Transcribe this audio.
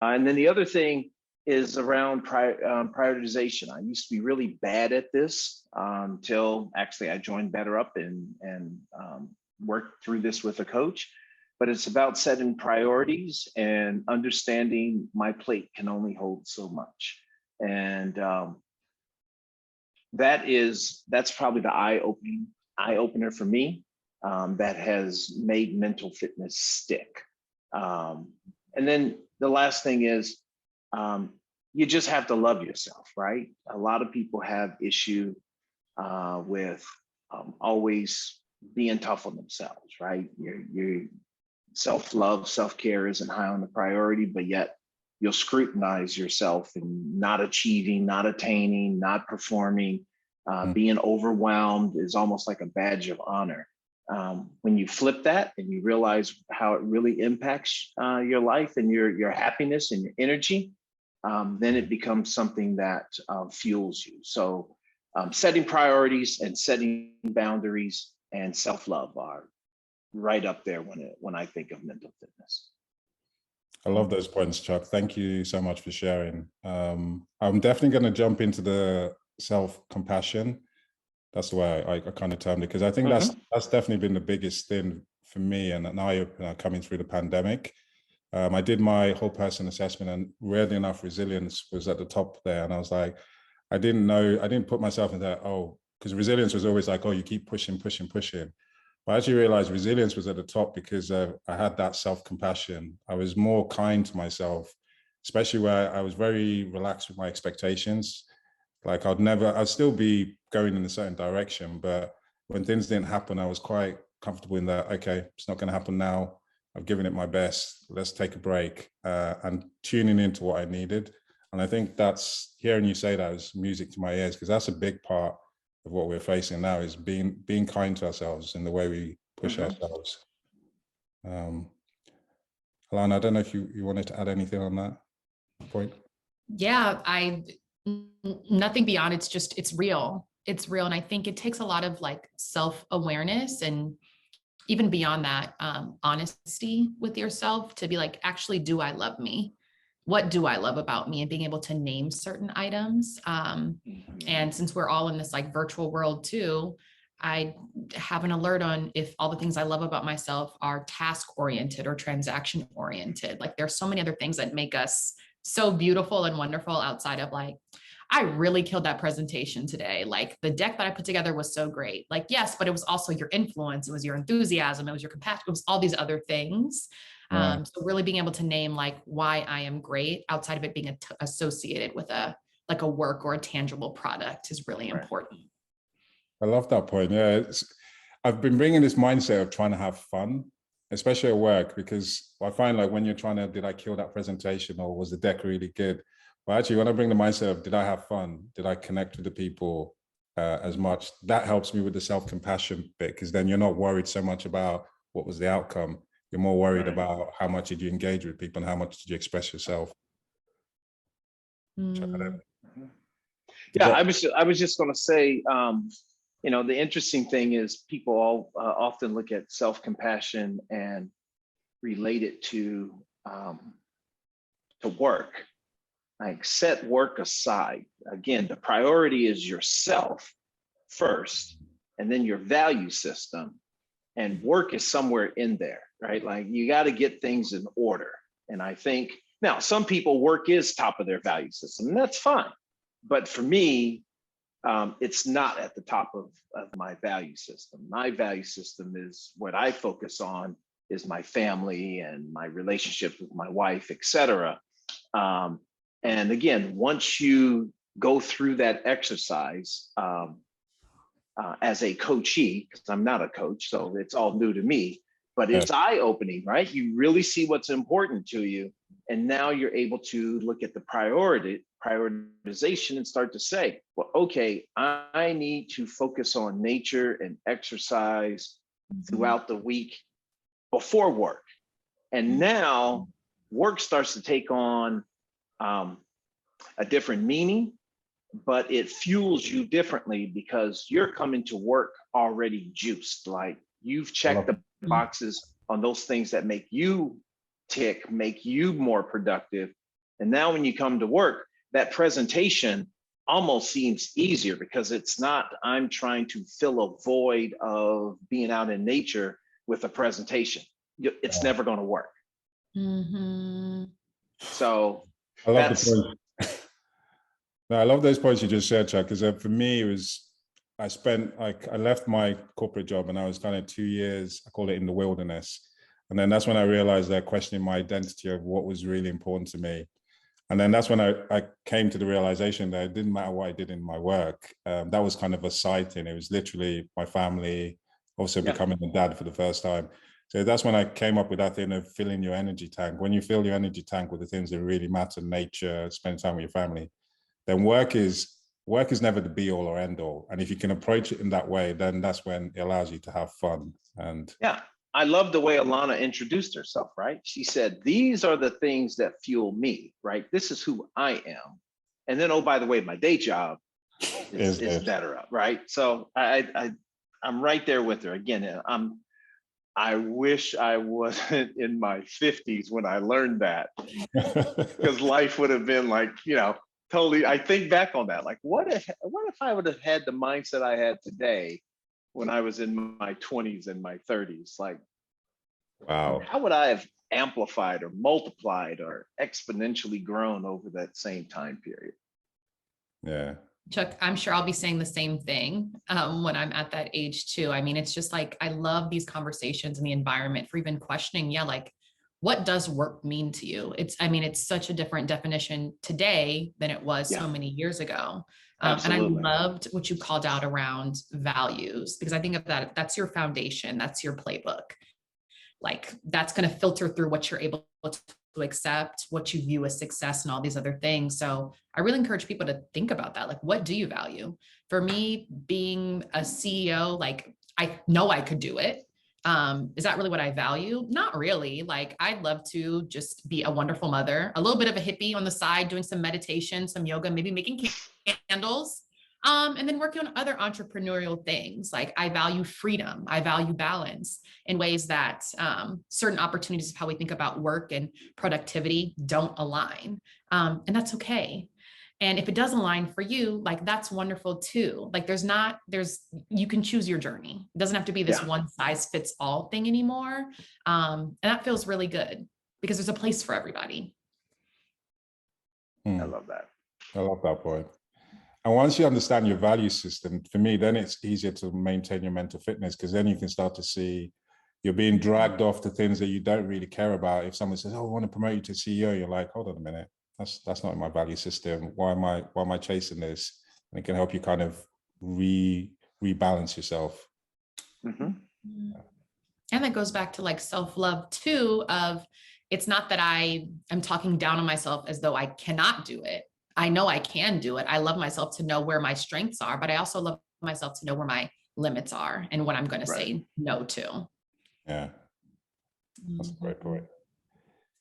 And then the other thing is around prioritization. I used to be really bad at this until actually I joined Better Up and worked through this with a coach. But it's about setting priorities and understanding my plate can only hold so much. And that's probably the eye opener for me, that has made mental fitness stick. And then the last thing is, you just have to love yourself, right? A lot of people have issue with always being tough on themselves, right? Your self-love, self-care isn't high on the priority, but yet you'll scrutinize yourself and not achieving, not attaining, not performing. Being overwhelmed is almost like a badge of honor. When you flip that and you realize how it really impacts your life and your happiness and your energy, then it becomes something that fuels you. So setting priorities and setting boundaries and self-love are right up there when I think of mental fitness. I love those points, Chuck. Thank you so much for sharing. I'm definitely going to jump into the self-compassion. That's the way I kind of termed it, because I think that's definitely been the biggest thing for me and an eye-opener coming through the pandemic. I did my whole person assessment, and weirdly enough, resilience was at the top there. And I was like, I didn't put myself in that, because resilience was always like, you keep pushing. But I actually realized resilience was at the top because I had that self-compassion. I was more kind to myself, especially where I was very relaxed with my expectations. Like I'd still be going in a certain direction, but when things didn't happen, I was quite comfortable in that, okay, it's not going to happen now. I've given it my best. Let's take a break, and tuning into what I needed. And I think that's, hearing you say that is music to my ears, because that's a big part of what we're facing now, is being kind to ourselves in the way we push ourselves. Alawna, I don't know if you wanted to add anything on that point. Yeah, nothing beyond. It's real. It's real. And I think it takes a lot of like self-awareness, and even beyond that, honesty with yourself to be like, actually, do I love me? What do I love about me? And being able to name certain items. And since we're all in this like virtual world too, I have an alert on if all the things I love about myself are task oriented or transaction oriented. Like there's so many other things that make us so beautiful and wonderful outside of like, I really killed that presentation today. Like the deck that I put together was so great. Like, yes, but it was also your influence. It was your enthusiasm. It was your compassion. It was all these other things. So really being able to name like why I am great outside of it being associated with a work or a tangible product is really important. I love that point. Yeah, I've been bringing this mindset of trying to have fun, especially at work, because I find like when you're trying to, did I kill that presentation or was the deck really good? But actually, when I bring the mindset of, did I have fun? Did I connect with the people as much? That helps me with the self-compassion bit, because then you're not worried so much about what was the outcome. You're more worried about how much did you engage with people and how much did you express yourself. Yeah, I was just going to say, the interesting thing is people all often look at self-compassion and relate it to work. Like set work aside. Again, the priority is yourself first, and then your value system, and work is somewhere in there, right? Like you got to get things in order. And I think now some people, work is top of their value system, and that's fine. But for me, it's not at the top of my value system. My value system is what I focus on is my family and my relationships with my wife, et cetera. And again, once you go through that exercise as a coachee, because I'm not a coach, so it's all new to me, but it's eye-opening, right? You really see what's important to you. And now you're able to look at the prioritization and start to say, well, okay, I need to focus on nature and exercise throughout the week before work. And now work starts to take on a different meaning, but it fuels you differently because you're coming to work already juiced. Like you've checked the boxes on those things that make you tick, make you more productive. And now when you come to work, that presentation almost seems easier because it's not, I'm trying to fill a void of being out in nature with a presentation. It's never going to work. Mm-hmm. So I love that's, the point. No, I love those points you just shared, Chuck, because for me, it was, I left my corporate job and I was kind of 2 years, I call it in the wilderness. And then that's when I realized that questioning my identity of what was really important to me. And then that's when I came to the realization that it didn't matter what I did in my work. That was kind of a side thing. It was literally my family, also becoming a dad for the first time. So that's when I came up with that thing of filling your energy tank. When you fill your energy tank with the things that really matter, nature, spend time with your family, then work is never the be all or end all. And if you can approach it in that way, then that's when it allows you to have fun. And yeah, I love the way Alawna introduced herself, right? She said, these are the things that fuel me, right? This is who I am. And then, oh, by the way, my day job is better, right? So I'm right there with her. Again, I wish I wasn't in my 50s when I learned that, because life would have been like, totally. I think back on that, like, what if I would have had the mindset I had today when I was in my 20s and my 30s? Like, wow, how would I have amplified or multiplied or exponentially grown over that same time period? Yeah. Chuck, I'm sure I'll be saying the same thing when I'm at that age too. I mean, it's just like, I love these conversations and the environment for even questioning, like, what does work mean to you? It's such a different definition today than it was so many years ago. And I loved what you called out around values, because I think of that, that's your foundation, that's your playbook. Like, that's going to filter through what you're able to accept, what you view as success, and all these other things. So I really encourage people to think about that. Like, what do you value? For me, being a CEO, like, I know I could do it. Is that really what I value? Not really. Like, I'd love to just be a wonderful mother, a little bit of a hippie on the side, doing some meditation, some yoga, maybe making candles, and then working on other entrepreneurial things. Like, I value freedom. I value balance in ways that certain opportunities of how we think about work and productivity don't align. And that's okay. And if it does align for you, like, that's wonderful too. Like, you can choose your journey. It doesn't have to be this one size fits all thing anymore. And that feels really good because there's a place for everybody. I love that. I love that point. And once you understand your value system, for me, then it's easier to maintain your mental fitness, because then you can start to see you're being dragged off to things that you don't really care about. If someone says, "Oh, I want to promote you to CEO," you're like, "Hold on a minute. That's not in my value system. Why am I chasing this?" And it can help you kind of rebalance yourself. Mm-hmm. And that goes back to like self-love too, of, it's not that I am talking down on myself as though I cannot do it. I know I can do it. I love myself to know where my strengths are, but I also love myself to know where my limits are and what I'm going to say no to. Yeah, that's a great point.